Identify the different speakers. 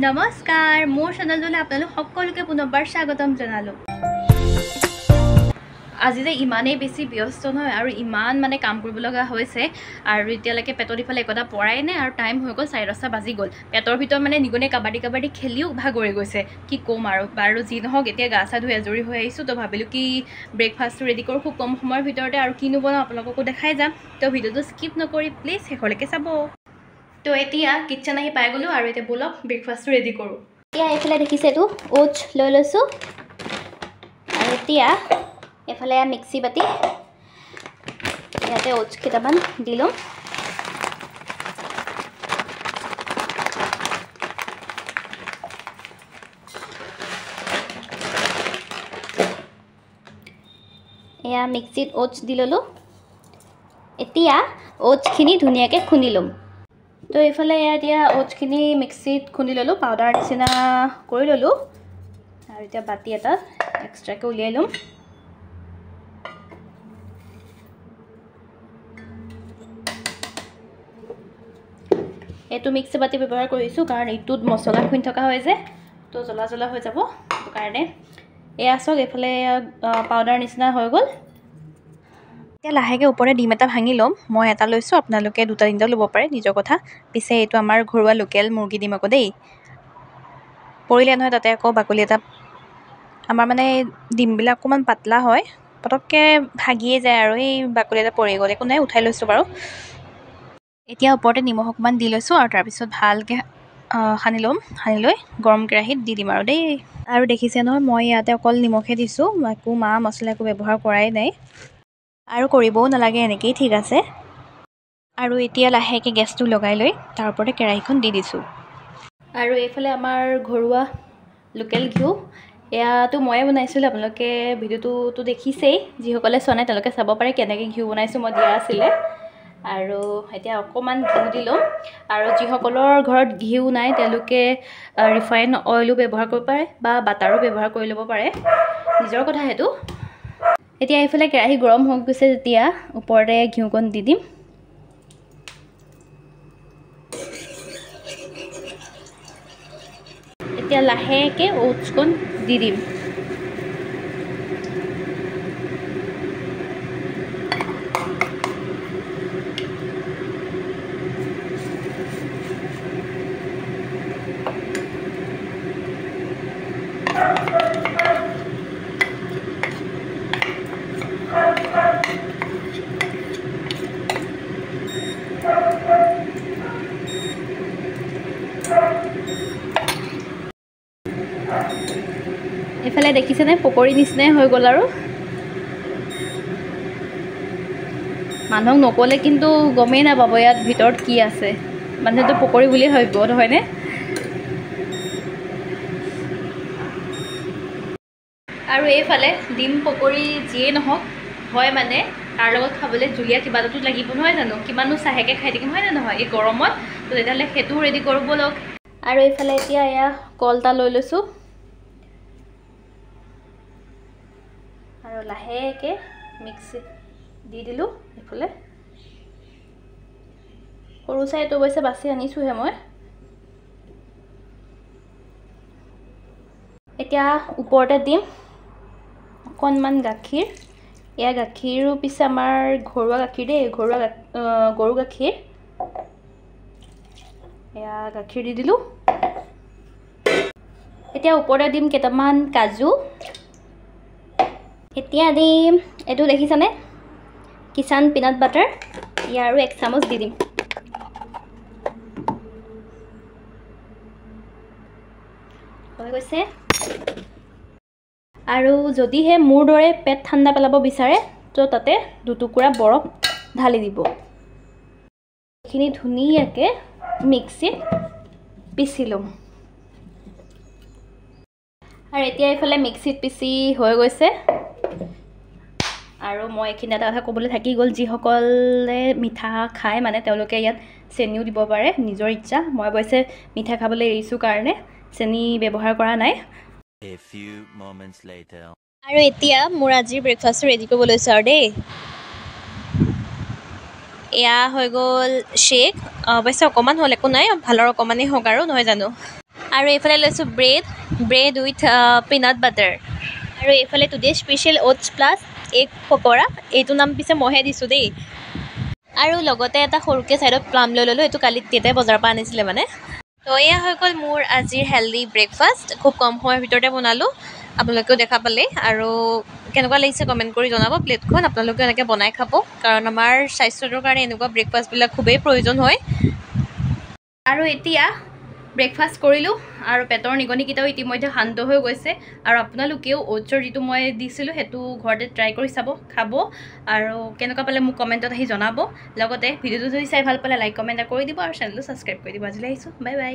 Speaker 1: নমস্কাৰ মোৰ চেনেললৈ আপোনালোক সকলোকে পুনৰবাৰ স্বাগতম জনালোঁ। আজি যে ইমানেই বেছি ব্যস্ত নহয় আৰু ইমান মানে কাম কৰিব লগা হৈছে আৰু এতিয়ালৈকে পেটৰ ইফালে একোটা পৰাই নাই আৰু টাইম হৈ গ'ল 10:30 বাজি গ'ল। পেটৰ ভিতৰত মানে নিগুনে কাবাডী খেলিও ভাগৰি গৈছে। কি ক'ম আৰু বাৰু যি নহওক এতিয়া গা চা ধুই আজৰি হৈ আহিছোঁ তো ভাবিলোঁ কি ব্ৰেকফাষ্টটো ৰেডি কৰোঁ খুব কম সময়ৰ ভিতৰতে আৰু কিনো বনাওঁ আপোনালোককো দেখাই যাম। তো ভিডিঅ'টো স্কিপ নকৰি প্লিজ শেষলৈকে চাব। তো এতিয়া কিটচেন আহি পাই গ'লোঁ আৰু এতিয়া ব'লক ব্ৰেকফাষ্টটো ৰেডি কৰোঁ। এতিয়া এইফালে দেখিছে এইটো ওটছ লৈ লৈছোঁ আৰু এতিয়া এইফালে মিক্সি বাতি ইয়াতে ওটছ কেইটামান দি ল'ম। এয়া মিক্সিত ওটছ দি ল'লোঁ। এতিয়া ওটছখিনি ধুনীয়াকৈ খুন্দি ল'ম। তো এইফালে এতিয়া ওটছখিনি মিক্সিত খুন্দি ল'লোঁ, পাউডাৰ নিচিনা কৰি ল'লোঁ আৰু এতিয়া বাতি এটা এক্সট্ৰাকৈ উলিয়াই ল'ম। এইটো মিক্সি বাতি ব্যৱহাৰ কৰিছোঁ কাৰণ এইটোত মছলা খুন্দি থকা হয় যে তো জ্বলা হৈ যাব, সেইটো কাৰণে এয়া চাওক এইফালে পাউডাৰ নিচিনা হৈ গ'ল। এতিয়া লাহেকৈ ওপৰে ডিম এটা ভাঙি ল'ম। মই এটা লৈছোঁ, আপোনালোকে 2-3টা ল'ব পাৰে, নিজৰ কথা। পিছে এইটো আমাৰ ঘৰুৱা লোকেল মুৰ্গী ডিম আকৌ দেই, পৰিলে নহয় তাতে আকৌ বাকলি এটা। আমাৰ মানে ডিমবিলাক অকণমান পাতলা হয়, পটককৈ ভাগিয়ে যায় আৰু এই বাকলি এটা পৰি গ'ল, একো নাই উঠাই লৈছোঁ বাৰু। এতিয়া ওপৰতে নিমখ অকণমান দি লৈছোঁ আৰু তাৰপিছত ভালকৈ সানি ল'ম। সানি লৈ গৰম কেৰাহীত দি দিম আৰু দেই। আৰু দেখিছে নহয় মই ইয়াতে অকল নিমখে দিছোঁ, একো মা মছলা একো ব্যৱহাৰ কৰাই নাই আৰু কৰিবও নালাগে, এনেকেই ঠিক আছে। আৰু এতিয়া লাহেকৈ গেছটো লগাই লৈ তাৰ ওপৰতে কেৰাহীখন দি দিছোঁ। আৰু এইফালে আমাৰ ঘৰুৱা লোকেল ঘিউ, এয়াতো ময়ে বনাইছিলোঁ, আপোনালোকে ভিডিঅ'টোতো দেখিছেই। যিসকলে চোৱা নাই তেওঁলোকে চাব পাৰে কেনেকৈ ঘিউ বনাইছোঁ, মই দিয়া আছিলে। আৰু এতিয়া অকণমান ঘিউ দি ল'ম। আৰু যিসকলৰ ঘৰত ঘিউ নাই তেওঁলোকে ৰিফাইন অইলো ব্যৱহাৰ কৰিব পাৰে বা বাটাৰো ব্যৱহাৰ কৰি ল'ব পাৰে, নিজৰ কথা সেইটো। এতিয়া এইফালে কেৰাহী গৰম হৈ গৈছে যেতিয়া ওপৰতে ঘিউকণ দি দিম। এতিয়া লাহেকৈ ওটছকণ দি দিম। এইফালে দেখিছেনে পকৰী নিচিনাই হৈ গ'ল আৰু মানুহক নক'লে কিন্তু গমেই নাপাব ইয়াত ভিতৰত কি আছে, মানুহেতো পকৰী বুলিয়ে ভাবিব নহয়নে। আৰু এইফালে ডিম পকৰী যিয়েই নহওক হয় মানে তাৰ লগত খাবলৈ জুলীয়া কিবা এটাতো লাগিব নহয় জানো, কিমানো চাহেকৈ খাই থাকিম হয় নে নহয় এই গৰমত। তো তেতিয়াহ'লে সেইটোও ৰেডি কৰিব লওক। আৰু এইফালে এতিয়া এয়া কল এটা লৈ লৈছোঁ আৰু লাহেকৈ মিক্সিত দি দিলোঁ। এইফালে সৰু চাইটো অৱশ্যে বাছি আনিছোঁহে মই। এতিয়া ওপৰতে দিম অকণমান গাখীৰ। এয়া গাখীৰো পিছে আমাৰ ঘৰুৱা গাখীৰ দেই, ঘৰুৱা গৰু গাখীৰ। এয়া গাখীৰ দি দিলোঁ। এতিয়া ওপৰতে দিম কেইটামান কাজু। এতিয়া দিম এইটো দেখিছানে কিষান পিনাট বাটাৰ, ইয়াৰো 1 চামুচ দি দিম। হৈ গৈছে। আৰু যদিহে মোৰ দৰে পেট ঠাণ্ডা পেলাব বিচাৰে তো তাতে 2 টুকুৰা বৰফ ঢালি দিব। এইখিনি ধুনীয়াকৈ মিক্সিত পিচি ল'ম। আৰু এতিয়া এইফালে মিক্সিত পিচি হৈ গৈছে। আৰু মই এইখিনি এটা কথা ক'বলৈ থাকি গ'ল, যিসকলে মিঠা খায় মানে তেওঁলোকে ইয়াত চেনিও দিব পাৰে, নিজৰ ইচ্ছা। মই অৱশ্যে মিঠা খাবলৈ এৰিছোঁ কাৰণে চেনি ব্যৱহাৰ কৰা নাই। আৰু এতিয়া মোৰ আজিৰ ব্ৰেকফাষ্টটো ৰেডি কৰিব লৈছোঁ আৰু দেই। এয়া হৈ গ'ল শ্বেক, অৱশ্যে অকণমান হ'ল একো নাই, ভালৰ অকণমানেই হওক আৰু নহয় জানো। আৰু এইফালে লৈছোঁ ব্ৰেড উইথ পিনাট বাটাৰ। আৰু এইফালে today special oats plus egg pakora, এইটো নাম পিছে মইহে দিছোঁ দেই। আৰু লগতে এটা সৰুকৈ ছাইডত প্লাম লৈ ল'লোঁ, এইটো কালি দেউতাই বজাৰৰ পৰা আনিছিলে মানে। তো এয়া হৈ গ'ল মোৰ আজিৰ হেল্ডি ব্ৰেকফাষ্ট। খুব কম সময়ৰ ভিতৰতে বনালোঁ, আপোনালোকেও দেখা পালে। আৰু কেনেকুৱা লাগিছে কমেণ্ট কৰি জনাব। প্লেটখন আপোনালোকেও এনেকৈ বনাই খাব, কাৰণ আমাৰ স্বাস্থ্যটোৰ কাৰণে এনেকুৱা ব্ৰেকফাষ্টবিলাক খুবেই প্ৰয়োজন হয়। আৰু এতিয়া ব্ৰেকফাষ্ট কৰিলোঁ আৰু পেটৰ নিগনিকেইটাও ইতিমধ্যে শান্ত হৈ গৈছে। আৰু আপোনালোকেও অ'টছৰ যিটো মই দিছিলোঁ সেইটো ঘৰতে ট্ৰাই কৰি চাব, খাব। আৰু কেনেকুৱা পালে মোক কমেণ্টত আহি জনাব। লগতে ভিডিঅ'টো যদি চাই ভাল পালে লাইক কমেণ্ট কৰি দিব আৰু চেনেলটো ছাবস্ক্ৰাইব কৰি দিব। আজিলৈ আহিছোঁ, বাই বাই।